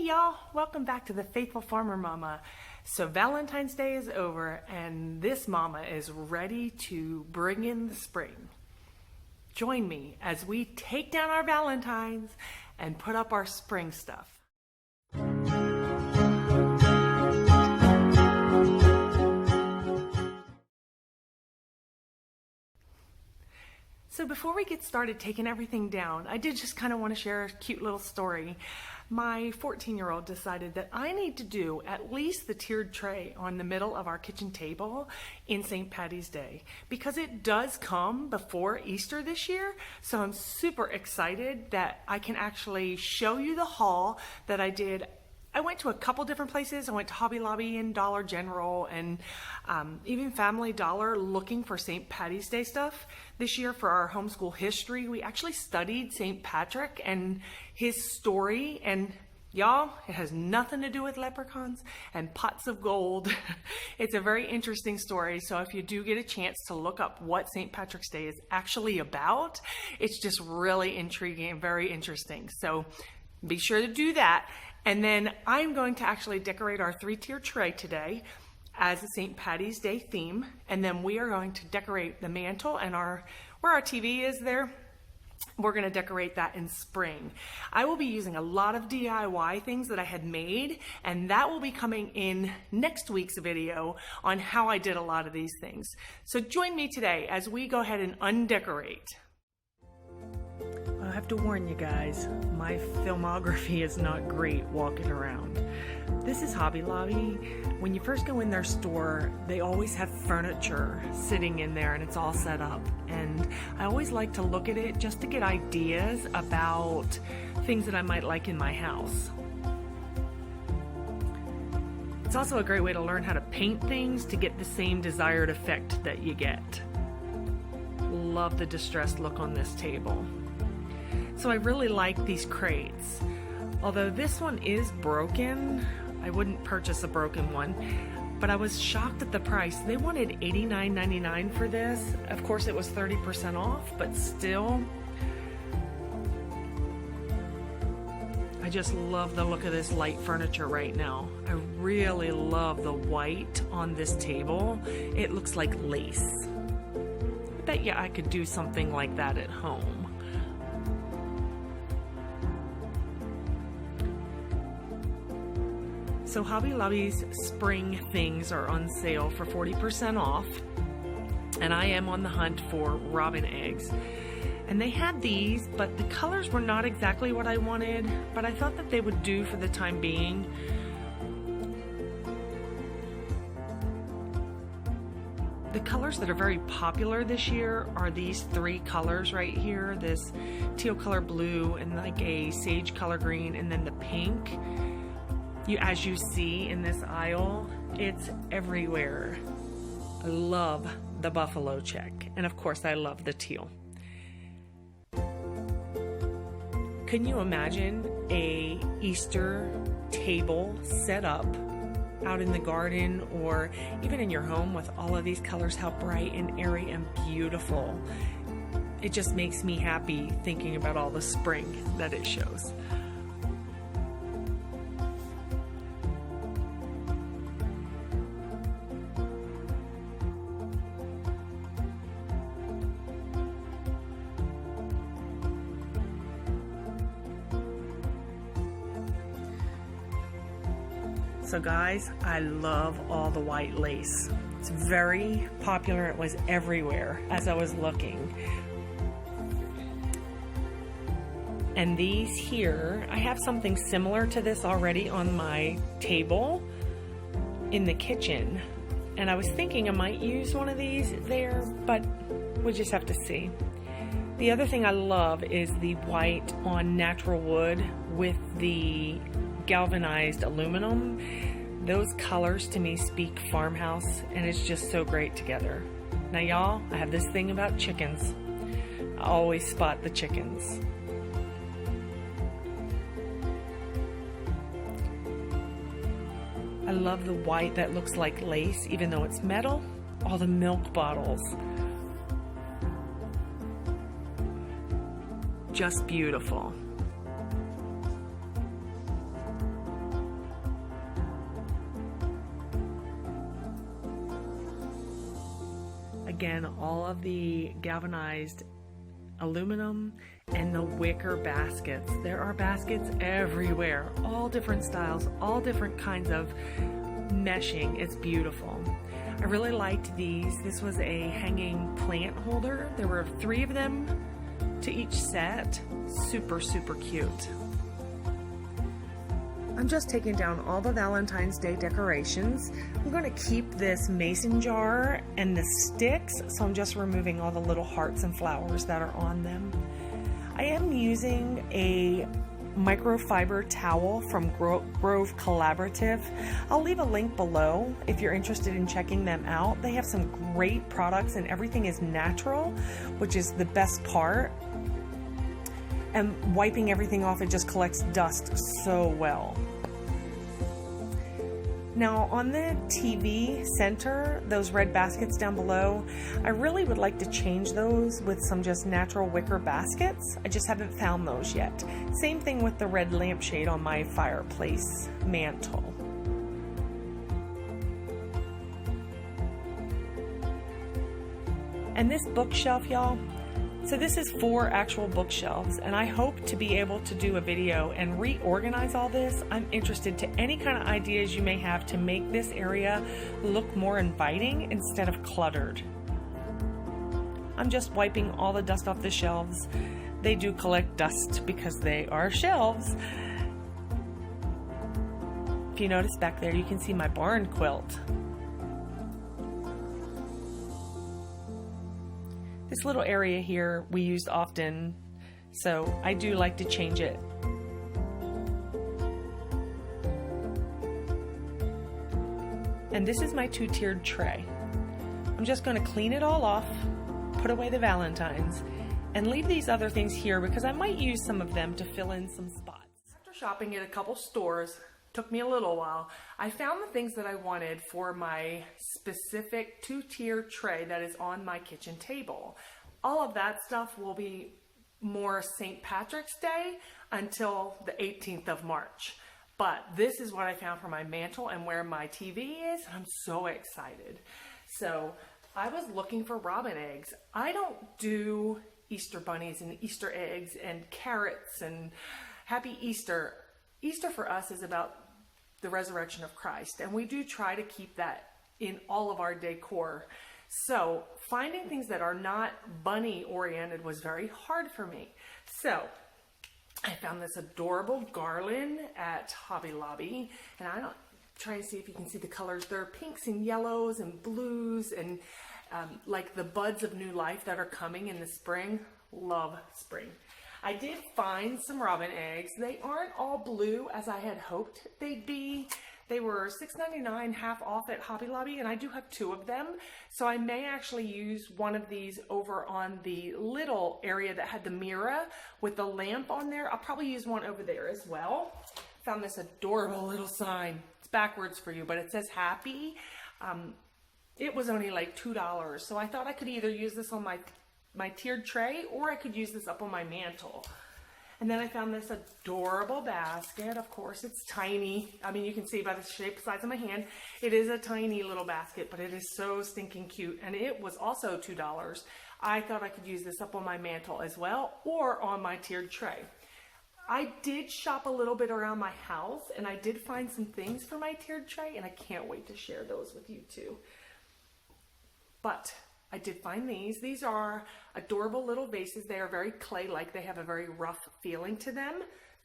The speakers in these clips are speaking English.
y'all, welcome back to the Faithful Farmer Mama. So Valentine's Day is over and this mama is ready to bring in the spring. Join me as we take down our Valentines and put up our spring stuff. So before we get started taking everything down, I did just kind of want to share a cute little story. My 14-year-old decided that I need to do at least the tiered tray on the middle of our kitchen table in St. Patty's Day because it does come before Easter this year. So I'm super excited that I can actually show you the haul that I did. I went to a couple different places. I went to Hobby Lobby and Dollar General and even Family Dollar looking for St. Patty's Day stuff. This year for our homeschool history, we actually studied St. Patrick and his story. And y'all, it has nothing to do with leprechauns and pots of gold. It's a very interesting story. So if you do get a chance to look up what St. Patrick's Day is actually about, it's just really intriguing and very interesting. So be sure to do that. And then I'm going to actually decorate our 3-tier tray today as a St. Patty's Day theme. And then we are going to decorate the mantle and where our TV is there, we're going to decorate that in spring. I will be using a lot of DIY things that I had made, and that will be coming in next week's video on how I did a lot of these things. So join me today as we go ahead and undecorate. I have to warn you guys, my filmography is not great walking around. This is Hobby Lobby. When you first go in their store, they always have furniture sitting in there and it's all set up. And I always like to look at it just to get ideas about things that I might like in my house. It's also a great way to learn how to paint things to get the same desired effect that you get. Love the distressed look on this table. So I really like these crates. Although this one is broken, I wouldn't purchase a broken one, but I was shocked at the price. They wanted $89.99 for this. Of course it was 30% off, but still, I just love the look of this light furniture right now. I really love the white on this table. It looks like lace. I bet you I could do something like that at home. So Hobby Lobby's spring things are on sale for 40% off, and I am on the hunt for robin eggs. And they had these, but the colors were not exactly what I wanted, but I thought that they would do for the time being. The colors that are very popular this year are these 3 colors right here, this teal color blue and like a sage color green and then the pink. As you see in this aisle, it's everywhere. I love the buffalo check, and of course I love the teal. Can you imagine a Easter table set up out in the garden or even in your home with all of these colors? How bright and airy and beautiful. It just makes me happy thinking about all the spring that it shows. So guys, I love all the white lace. It's very popular. It was everywhere as I was looking. And these here, I have something similar to this already on my table in the kitchen. And I was thinking I might use one of these there, but we'll just have to see. The other thing I love is the white on natural wood with the galvanized aluminum. Those colors to me speak farmhouse, and it's just so great together. Now y'all, I have this thing about chickens. I always spot the chickens. I love the white that looks like lace, even though it's metal. All the milk bottles. Just beautiful. again, all of the galvanized aluminum and the wicker baskets. There are baskets everywhere, all different styles, all different kinds of meshing. It's beautiful. I really liked these. This was a hanging plant holder. There were 3 of them to each set. Super, super cute. I'm just taking down all the Valentine's Day decorations. I'm going to keep this mason jar and the sticks, so I'm just removing all the little hearts and flowers that are on them. I am using a microfiber towel from Grove Collaborative. I'll leave a link below if you're interested in checking them out. They have some great products and everything is natural, which is the best part. And wiping everything off, it just collects dust so well. Now on the TV center, those red baskets down below, I really would like to change those with some just natural wicker baskets. I just haven't found those yet. Same thing with the red lampshade on my fireplace mantle. And this bookshelf, y'all, so this is 4 actual bookshelves, and I hope to be able to do a video and reorganize all this. I'm interested to any kind of ideas you may have to make this area look more inviting instead of cluttered. I'm just wiping all the dust off the shelves. They do collect dust because they are shelves. If you notice back there, you can see my barn quilt. This little area here we used often, so I do like to change it. And this is my 2-tiered tray. I'm just going to clean it all off, put away the Valentines, and leave these other things here because I might use some of them to fill in some spots. After shopping at a couple stores, took me a little while, I found the things that I wanted for my specific 2-tier tray that is on my kitchen table. All of that stuff will be more St. Patrick's Day until the 18th of March. But this is what I found for my mantle and where my TV is, and I'm so excited. So I was looking for robin eggs. I don't do Easter bunnies and Easter eggs and carrots and Happy Easter. Easter for us is about the resurrection of Christ, and we do try to keep that in all of our decor. So finding things that are not bunny oriented was very hard for me. So I found this adorable garland at Hobby Lobby, and I'm trying to see if you can see the colors. There are pinks and yellows and blues and like the buds of new life that are coming in the spring. Love spring. I did find some robin eggs. They aren't all blue as I had hoped they'd be. They were $6.99 half off at Hobby Lobby, and I do have 2 of them. So I may actually use one of these over on the little area that had the mirror with the lamp on there. I'll probably use one over there as well. Found this adorable little sign. It's backwards for you, but it says happy. It was only like $2. So I thought I could either use this on my tiered tray, or I could use this up on my mantle. And then I found this adorable basket. Of course, it's tiny. I mean, you can see by the shape size of my hand, it is a tiny little basket, but it is so stinking cute. And it was also $2. I thought I could use this up on my mantle as well, or on my tiered tray. I did shop a little bit around my house, and I did find some things for my tiered tray, and I can't wait to share those with you too. But I did find these. These are adorable little vases. They are very clay-like. They have a very rough feeling to them.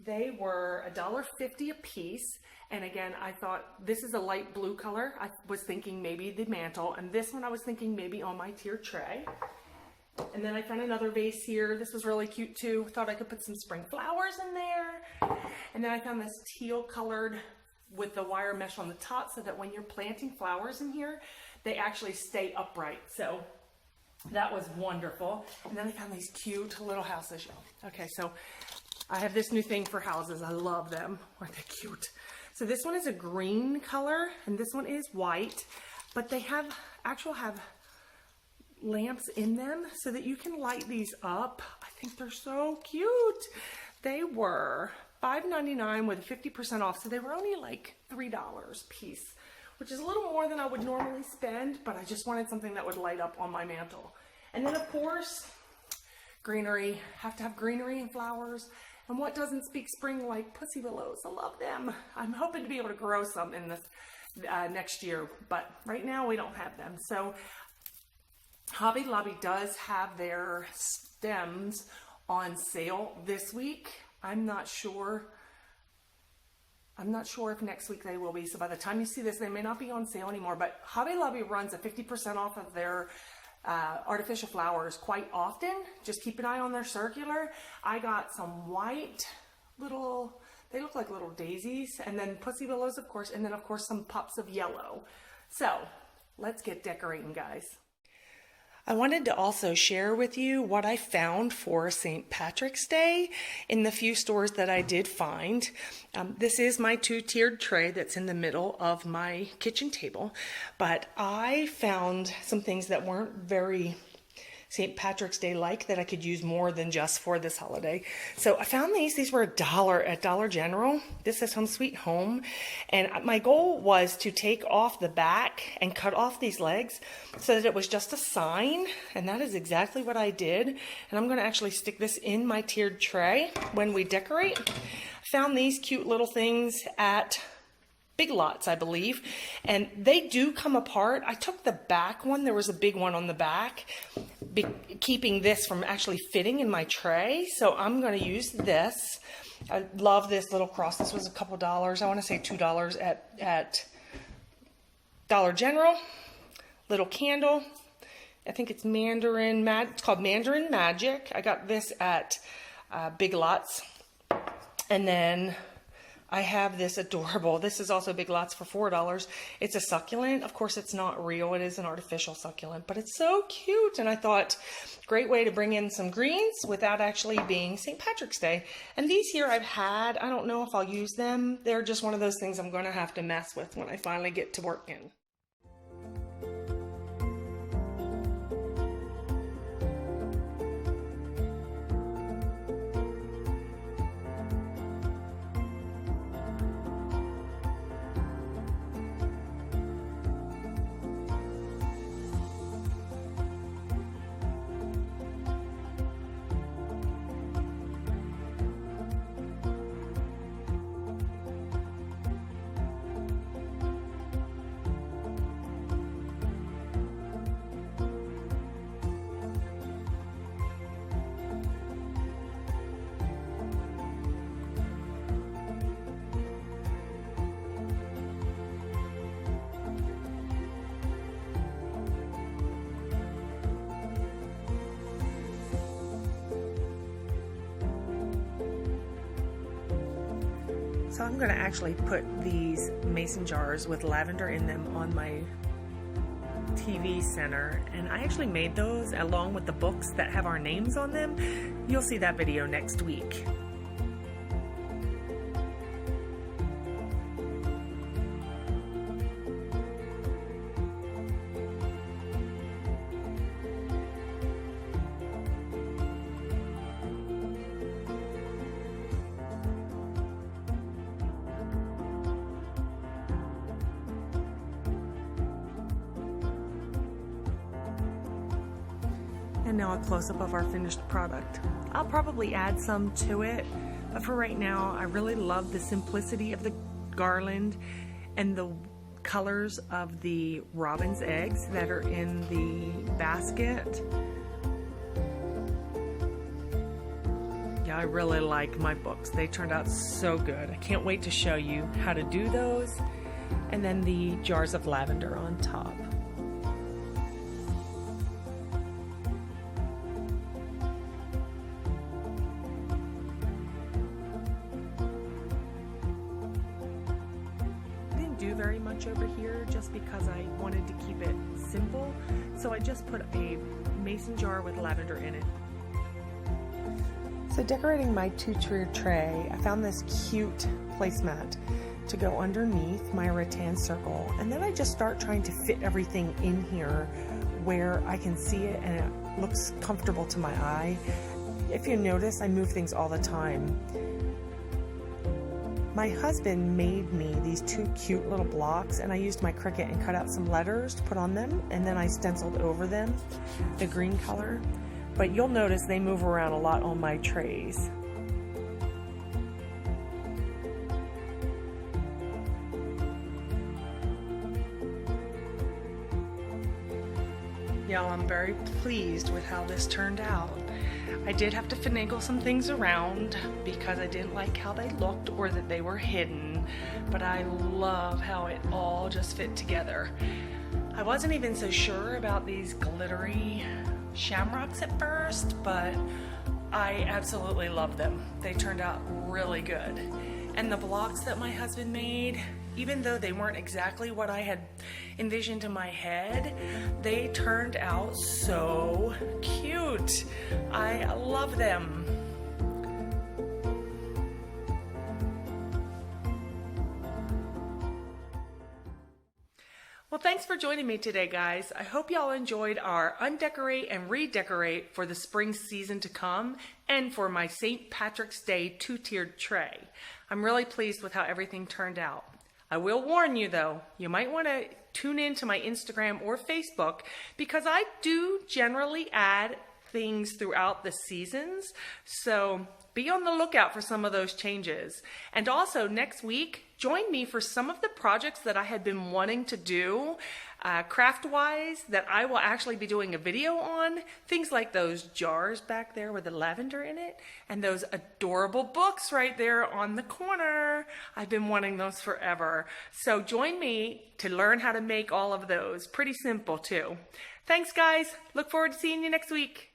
They were $1.50 a piece. And again, I thought this is a light blue color. I was thinking maybe the mantle. And this one I was thinking maybe on my tiered tray. And then I found another vase here. This was really cute too. Thought I could put some spring flowers in there. And then I found this teal colored with the wire mesh on the top so that when you're planting flowers in here, they actually stay upright. So that was wonderful. And then I found these cute little houses. Okay, so I have this new thing for houses. I love them. Aren't they cute? So this one is a green color and this one is white, but they have lamps in them so that you can light these up. I think they're so cute. They were $5.99 with 50% off, so they were only like $3 a piece, which is a little more than I would normally spend, but I just wanted something that would light up on my mantle. And then of course, greenery. Have to have greenery and flowers. And what doesn't speak spring like pussy willows? I love them. I'm hoping to be able to grow some in this next year, but right now we don't have them. So Hobby Lobby does have their stems on sale this week. I'm not sure if next week they will be. So by the time you see this, they may not be on sale anymore, but Hobby Lobby runs a 50% off of their artificial flowers quite often. Just keep an eye on their circular. I got some white little, they look like little daisies, and then pussy willows, of course, and then of course some pops of yellow. So let's get decorating, guys. I wanted to also share with you what I found for St. Patrick's Day in the few stores that I did find. This is my two-tiered tray that's in the middle of my kitchen table, but I found some things that weren't very St. Patrick's Day like that I could use more than just for this holiday. So I found these were $1 at Dollar General. This is Home Sweet Home. And my goal was to take off the back and cut off these legs so that it was just a sign. And that is exactly what I did. And I'm gonna actually stick this in my tiered tray when we decorate. I found these cute little things at Big Lots, I believe, and they do come apart. I took the back one. There was a big one on the back, keeping this from actually fitting in my tray. So I'm going to use this. I love this little cross. This was a couple dollars. I want to say $2 at Dollar General. Little candle. I think it's it's called Mandarin Magic. I got this at Big Lots. And then I have this adorable, this is also Big Lots for $4. It's a succulent. Of course, it's not real. It is an artificial succulent, but it's so cute. And I thought, great way to bring in some greens without actually being St. Patrick's Day. And these here I've had, I don't know if I'll use them. They're just one of those things I'm going to have to mess with when I finally get to working. So I'm going to actually put these mason jars with lavender in them on my TV center, and I actually made those along with the books that have our names on them. You'll see that video next week. And now a close-up of our finished product. I'll probably add some to it, but for right now, I really love the simplicity of the garland and the colors of the robin's eggs that are in the basket. Yeah, I really like my books. They turned out so good. I can't wait to show you how to do those. And then the jars of lavender on top. Do very much over here just because I wanted to keep it simple, so I just put a mason jar with lavender in it. So decorating my two-tiered tray, I found this cute placemat to go underneath my rattan circle, and then I just start trying to fit everything in here where I can see it and it looks comfortable to my eye. If you notice, I move things all the time. My husband made me these 2 cute little blocks, and I used my Cricut and cut out some letters to put on them, and then I stenciled over them the green color. But you'll notice they move around a lot on my trays. Y'all, I'm very pleased with how this turned out. I did have to finagle some things around because I didn't like how they looked or that they were hidden, but I love how it all just fit together. I wasn't even so sure about these glittery shamrocks at first, but I absolutely love them. They turned out really good. And the blocks that my husband made, even though they weren't exactly what I had envisioned in my head, they turned out so cute. I love them. Well, thanks for joining me today, guys. I hope y'all enjoyed our Undecorate and Redecorate for the spring season to come and for my St. Patrick's Day 2-tiered tray. I'm really pleased with how everything turned out. I will warn you though, you might want to tune in to my Instagram or Facebook because I do generally add things throughout the seasons. So be on the lookout for some of those changes. And also next week, join me for some of the projects that I had been wanting to do craft-wise that I will actually be doing a video on. Things like those jars back there with the lavender in it and those adorable books right there on the corner. I've been wanting those forever. So join me to learn how to make all of those. Pretty simple too. Thanks guys. Look forward to seeing you next week.